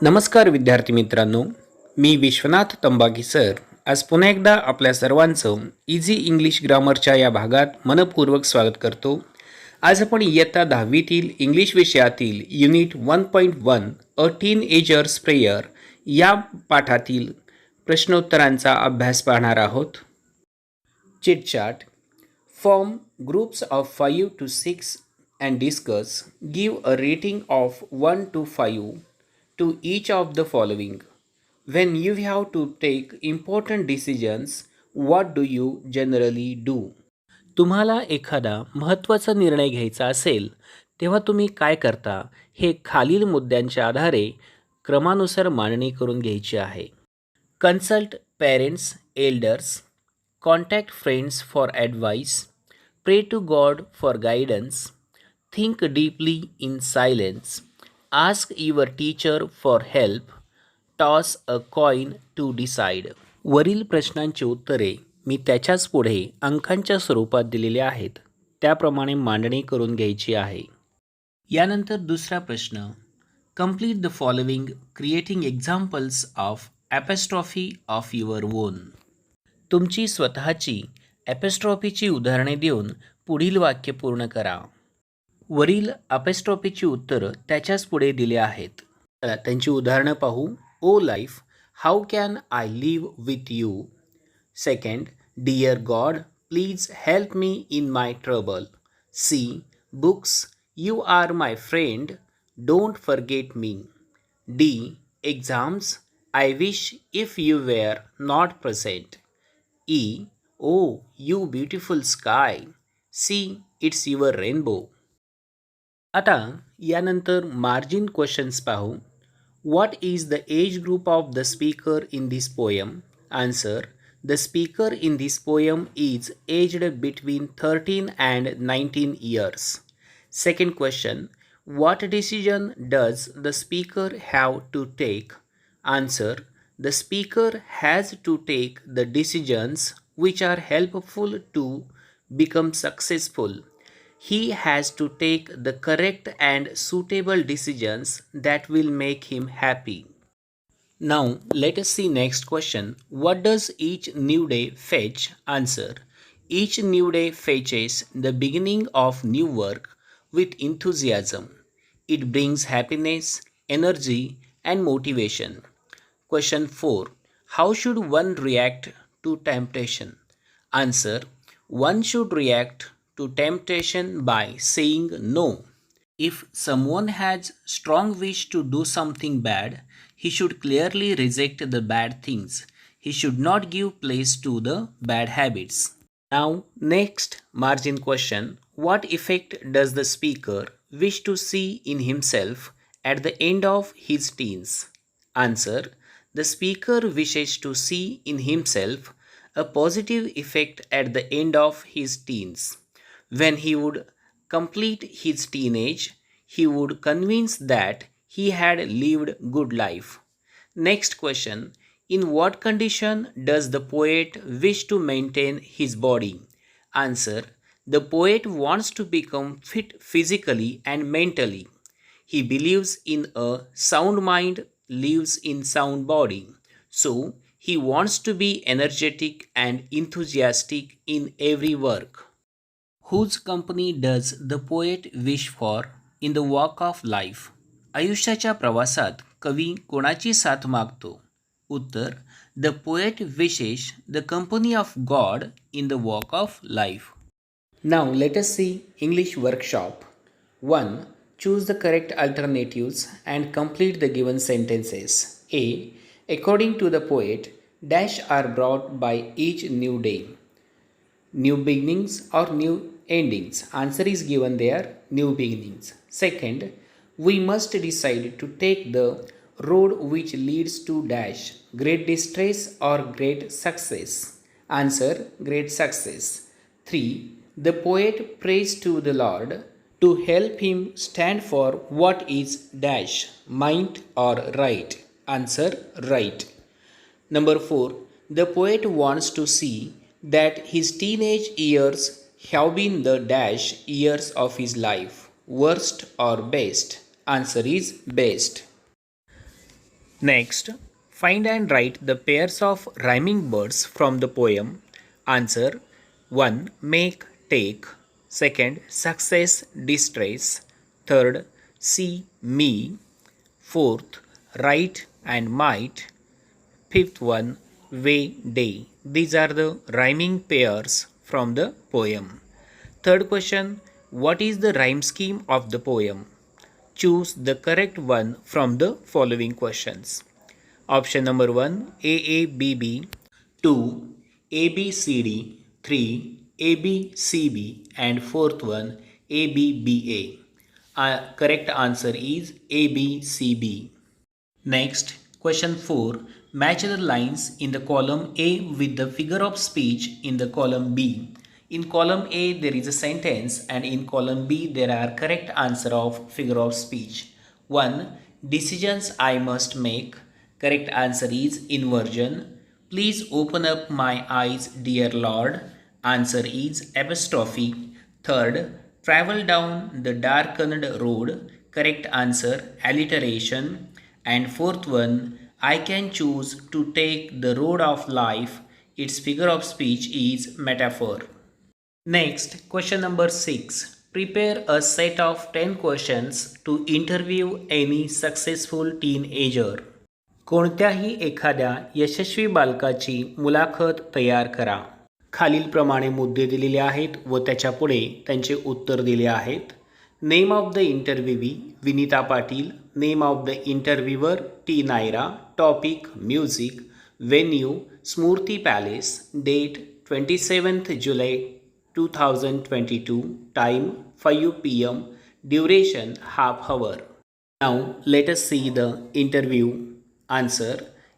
नमस्कार विद्यार्थी मित्रांनो, मी विश्वनाथ तंबागी सर आज पुन्हा एकदा आपल्या सर्वांचं इझी इंग्लिश ग्रामरच्या या भागात मनपूर्वक स्वागत करतो. आज आपण इयत्ता 10वीतील इंग्लिश विषयातील युनिट 1.1 अ टीन एजर्स प्रेयर या पाठातील प्रश्नोत्तरांचा अभ्यास पाहणार आहोत. Chitchat. Form groups of 5 to 6 and discuss. Give a rating of 1 to 5 to each of the following. When you have to take important decisions, what do you generally do? तुम्हाला एखादा महत्त्वाचा निर्णय घ्यायचा असेल, तेव्हा तुम्ही काय करता हे खालील मुद्द्यांच्या आधारे क्रमानुसार मांडणी करून घ्यायची आहे. Consult parents, elders, contact friends for advice, pray to God for guidance, think deeply in silence, ask your teacher for help, toss a coin to decide. वरील प्रश्नांची उत्तरे मी त्याच्याच पुढे अंकांच्या स्वरूपात दिलेली आहेत, त्याप्रमाणे मांडणी करून घ्यायची आहे. यानंतर दुसरा प्रश्न. Complete the following, creating examples of apostrophe of your own. तुमची स्वतःची ॲपॅस्ट्रॉफीची उदाहरणे देऊन पुढील वाक्य पूर्ण करा. वरील ॲपॅस्ट्रॉफीची उत्तरं त्याच्याच पुढे दिली आहेत. चला त्यांची उदाहरणं पाहू. O life, how can I live with you. Second, dear God, please help me in my trouble. C, books, you are my friend, don't forget me. D, exams, I wish if you were not present. E. Oh, you beautiful sky. See, it's your rainbow. आता यानंतर margin questions पाहू. What is the age group of the speaker in this poem? Answer. The speaker in this poem is aged between 13 and 19 years. Second question. What decision does the speaker have to take? Answer. The speaker has to take the decisions which are helpful to become successful. He has to take the correct and suitable decisions that will make him happy. Now, let us see next question. What does each new day fetch? Answer. Each new day fetches the beginning of new work with enthusiasm. It brings happiness, energy, and motivation. Question 4. How should one react to temptation? Answer. One should react to temptation by saying no. If someone has strong wish to do something bad, he should clearly reject the bad things. He should not give place to the bad habits. Now, next margin question. What effect does the speaker wish to see in himself at the end of his teens? Answer. The speaker wishes to see in himself a positive effect at the end of his teens. When he would complete his teenage, he would convince that he had lived good life. Next question. In what condition does the poet wish to maintain his body? Answer. The poet wants to become fit physically and mentally. He believes in a sound mind lives in sound body. So he wants to be energetic and enthusiastic in every work. Whose company does the poet wish for in the walk of life? आयुष्याच्या प्रवासात कवी कोणाची साथ मागतो? उत्तर. The poet wishes the company of God in the walk of life. Now let us see English workshop. 1. Choose the correct alternatives and complete the given sentences. A. According to the poet, dash are brought by each new day. New beginnings or new endings. Answer is given there, new beginnings. Second, we must decide to take the road which leads to dash, great distress or great success. Answer, great success. 3. The poet prays to the Lord to help him stand for what is dash, might or right. Answer, right. Number 4. The poet wants to see that his teenage years have been the dash years of his life, worst or best. Answer is best. Next, find and write the pairs of rhyming words from the poem. Answer 1. Make, take. Second, success, distress. Third, see, me. Fourth, right and might. Fifth one, way, day. These are the rhyming pairs from the poem. Third question, what is the rhyme scheme of the poem? Choose the correct one from the following questions. Option number 1, AABB, 2, ABCD, 3, ABCB, and fourth one, ABBA. Correct answer is ABCB. Next, question 4. Match the lines in the column A with the figure of speech in the column B. In column A, there is a sentence, and in column B, there are correct answer of figure of speech. 1. Decisions I must make. Correct answer is inversion. Please open up my eyes, dear Lord. Answer is apostrophe. Third, travel down the darkened road. Correct answer, alliteration. And fourth one, I can choose to take the road of life. Its figure of speech is metaphor. Next, question number 6. Prepare a set of 10 questions to interview any successful teenager. कोणत्याही एखाद्या यशस्वी बालकाची मुलाखत तयार करा. खालीलप्रमाणे मुद्दे दिलेले आहेत व त्याच्या पुढे त्यांचे उत्तर दिले आहेत. Name of the interviewee Vinita Patil. Name of the interviewer T Naira. Topic music. Venue Smriti palace. Date 27th July 2022. Time 5 PM. Duration half hour. Now let us see the interview. Answer.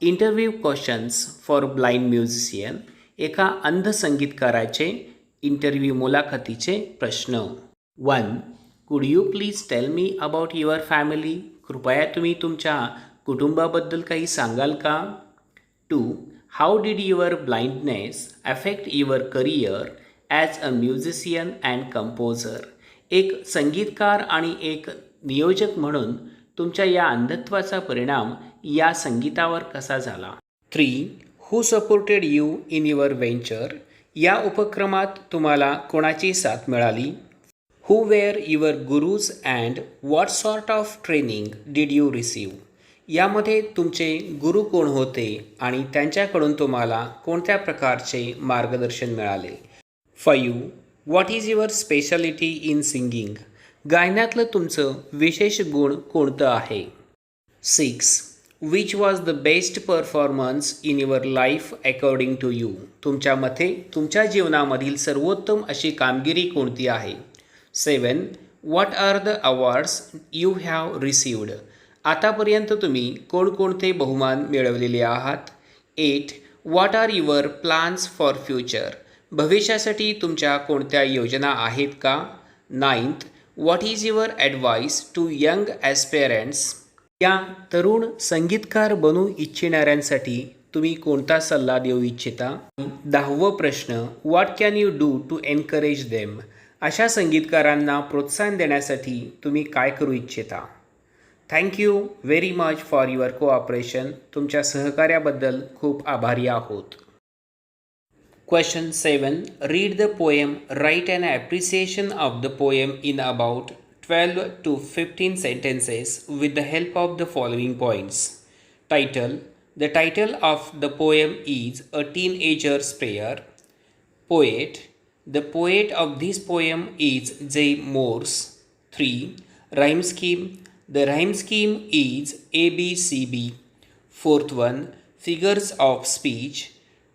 Interview questions for blind musician. एका अंध संगीतकाराचे interview मुलाखतीचे प्रश्न. 1. Could you please tell me about your family. कृपया तुम्ही तुमच्या कुटुंबाबद्दल काही सांगाल का. 2. How did your blindness affect your career as a musician and composer. एक संगीतकार आणि एक नियोजक म्हणून तुमच्या या अंधत्वाचा परिणाम या संगीतावर कसा झाला. 3. Who supported you in your venture. या उपक्रमात तुम्हाला कोणाची साथ मिळाली. Who were your gurus and what sort of training did you receive. यामध्ये तुमचे गुरु कोण होते आणि त्यांच्याकडून तुम्हाला कोणत्या प्रकारचे मार्गदर्शन मिळाले. 5. What is your speciality in singing. गायनातलं तुमचं विशेष गुण कोणतं आहे. 6. Which was the best performance in your life according to you. तुमच्या मते तुमच्या जीवनामधील सर्वोत्तम अशी कामगिरी कोणती आहे. 7. What are the awards you have received. आतापर्यंत तुम्ही कोणकोणते बहुमान मिळवलेले आहात. 8. What are your plans for future. भविष्यासाठी तुमच्या कोणत्या योजना आहेत का. 9th. What is your advice to young aspirants. या तरुण संगीतकार बनू इच्छिणाऱ्यांसाठी तुम्ही कोणता सल्ला देऊ इच्छिता. 10वा प्रश्न, what can you do to encourage them. अशा संगीतकारांना प्रोत्साहन देण्यासाठी तुम्ही काय करू इच्छिता. Thank you very much for your cooperation. तुमच्या सहकार्याबद्दल खूप आभारी आहोत. Question 7. Read the poem. Write an appreciation of the poem in about 12 to 15 sentences with the help of the following points. Title. The title of the poem is A Teenager's Prayer. Poet. The poet of this poem is J. Morse. 3. Rhyme scheme. The rhyme scheme is ABCB. Fourth one. Figures of speech.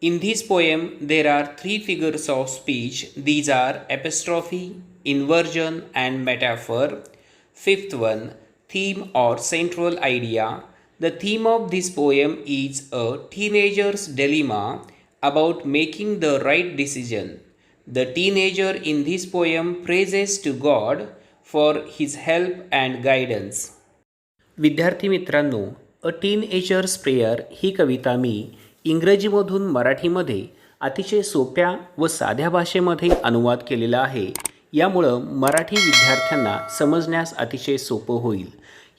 In this poem, there are 3 figures of speech. These are apostrophe, inversion, and metaphor. Fifth one, theme or central idea. The theme of this poem is a teenager's dilemma about making the right decision. The teenager in this poem praises to God for his help and guidance. विद्यार्थी मित्रांनो, अ teenagers prayer ही कविता मी इंग्रजीमधून मराठीमध्ये अतिशय सोप्या व साध्या भाषेमध्ये अनुवाद केलेला आहे. यामुळं मराठी विद्यार्थ्यांना समजण्यास अतिशय सोपं होईल.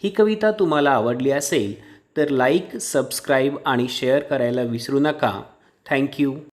ही कविता तुम्हाला आवडली असेल तर लाईक, सबस्क्राईब आणि शेअर करायला विसरू नका. थँक्यू.